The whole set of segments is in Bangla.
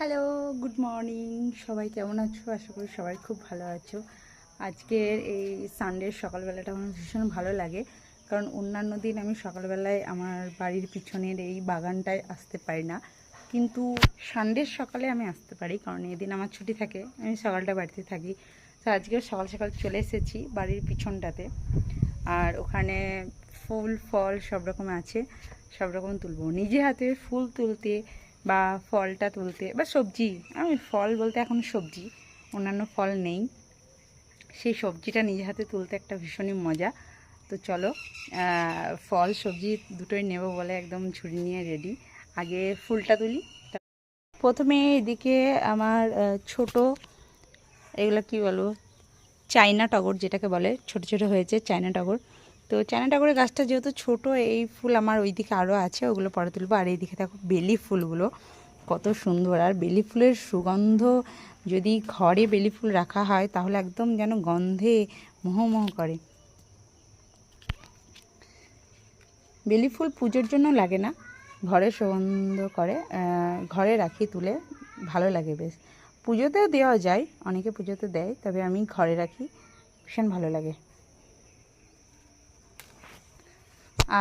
Hello, good morning. সবাই কেমন আছো? আশা করি সবাই খুব ভালো আছো। আজকের এই সানডের সকালবেলাটা আমার ভীষণ ভালো লাগে, কারণ অন্যান্য দিন আমি সকালবেলায় আমার বাড়ির পিছনের এই বাগানটায় আসতে পারি না, কিন্তু সানডের সকালে আমি আসতে পারি, কারণ এদিন আমার ছুটি থাকে, আমি সকালটা বাড়িতে থাকি। তো আজকেও সকাল সকাল চলে এসেছি বাড়ির পিছনটাতে, আর ওখানে ফুল ফল সব রকম আছে, সব রকম তুলবো। নিজে হাতে ফুল তুলতে বা ফলটা তুলতে বা সবজি, আমি ফল বলতে এখন সবজি, অন্যান্য ফল নেই, সেই সবজিটা নিজে হাতে তুলতে একটা ভীষণই মজা। তো চলো, ফল সবজি দুটোই নেব বলে একদম ঝুড়ি নিয়ে রেডি। আগে ফুলটা তুলি। প্রথমে এদিকে আমার ছোট, এগুলো কি বলবো, চায়না টগর যেটাকে বলে, ছোট ছোট হয়েছে চায়না টগর। তো চায়না টগরের গাছটা যেহেতু ছোট, এই ফুল আমার ওইদিকে আরও আছে, ওগুলো পরে তুলবো। আর এইদিকে দেখো বেলি ফুলগুলো কত সুন্দর, আর বেলি ফুলের সুগন্ধ, যদি ঘরে বেলি ফুল রাখা হয় তাহলে একদম যেন গন্ধে মোহমোহ করে। বেলি ফুল পুজোর জন্য লাগে না, ঘরে সুগন্ধ করে, ঘরে রাখি তুলে, ভালো লাগে বেশ। পুজোতেও দেওয়া যায়, অনেকে পুজোতে দেয়, তবে আমি ঘরে রাখি, ভীষণ ভালো লাগে।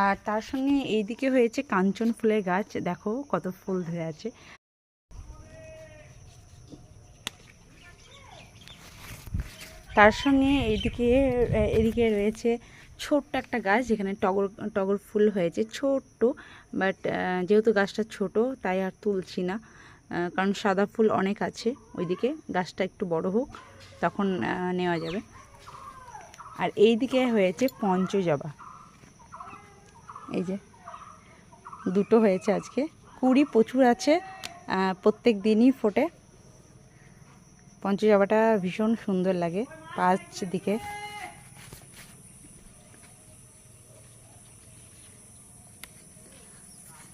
আর তার সঙ্গে এইদিকে হয়েছে কাঞ্চন ফুলের গাছ, দেখো কত ফুল ধরে আছে। তার সঙ্গে এদিকে রয়েছে ছোট্ট একটা গাছ, যেখানে টগর টগর ফুল হয়েছে ছোট্ট, বাট যেহেতু গাছটা ছোট তাই আর তুলছি না, কারণ সাদা ফুল অনেক আছে ওইদিকে, গাছটা একটু বড় হোক তখন নেওয়া যাবে। আর এইদিকে হয়েছে পঞ্চজবা, এই যে দুটো হয়েছে আজকে, কুড়ি প্রচুর আছে, প্রত্যেক দিনই ফোটে। পঞ্চজবাটা ভীষণ সুন্দর লাগে। পাঁচ দিকে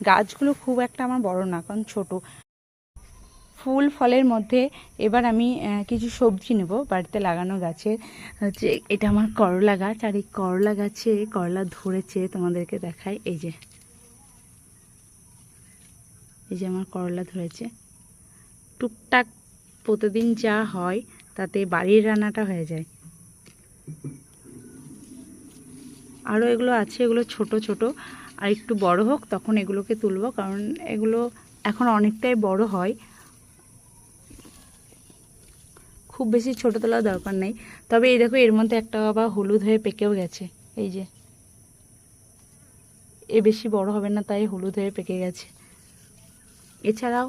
গাছগুলো খুব একটা আমার বড় না, কারণ ছোট। ফুল ফলের মধ্যে এবার আমি কিছু সবজি নেব বাড়িতে লাগানো গাছের। হচ্ছে এটা আমার করলা গাছ, আর এই করলা গাছে করলা ধরেছে, তোমাদেরকে দেখাই। এই যে আমার করলা ধরেছে, টুকটাক প্রতিদিন যা হয় তাতে বাড়ির রান্নাটা হয়ে যায়। আরও এগুলো আছে, এগুলো ছোট ছোট, আর একটু বড় হোক তখন এগুলোকে তুলব, কারণ এগুলো এখন অনেকটাই বড় হয়, খুব বেশি ছোট তোলার দরকার নেই। তবে এই দেখো, এর মধ্যে একটা আবার হলুদ হয়ে পেকেও গেছে, এই যে এ বেশি বড় হবে না তাই হলুদ হয়ে পেকে গেছে। এছাড়াও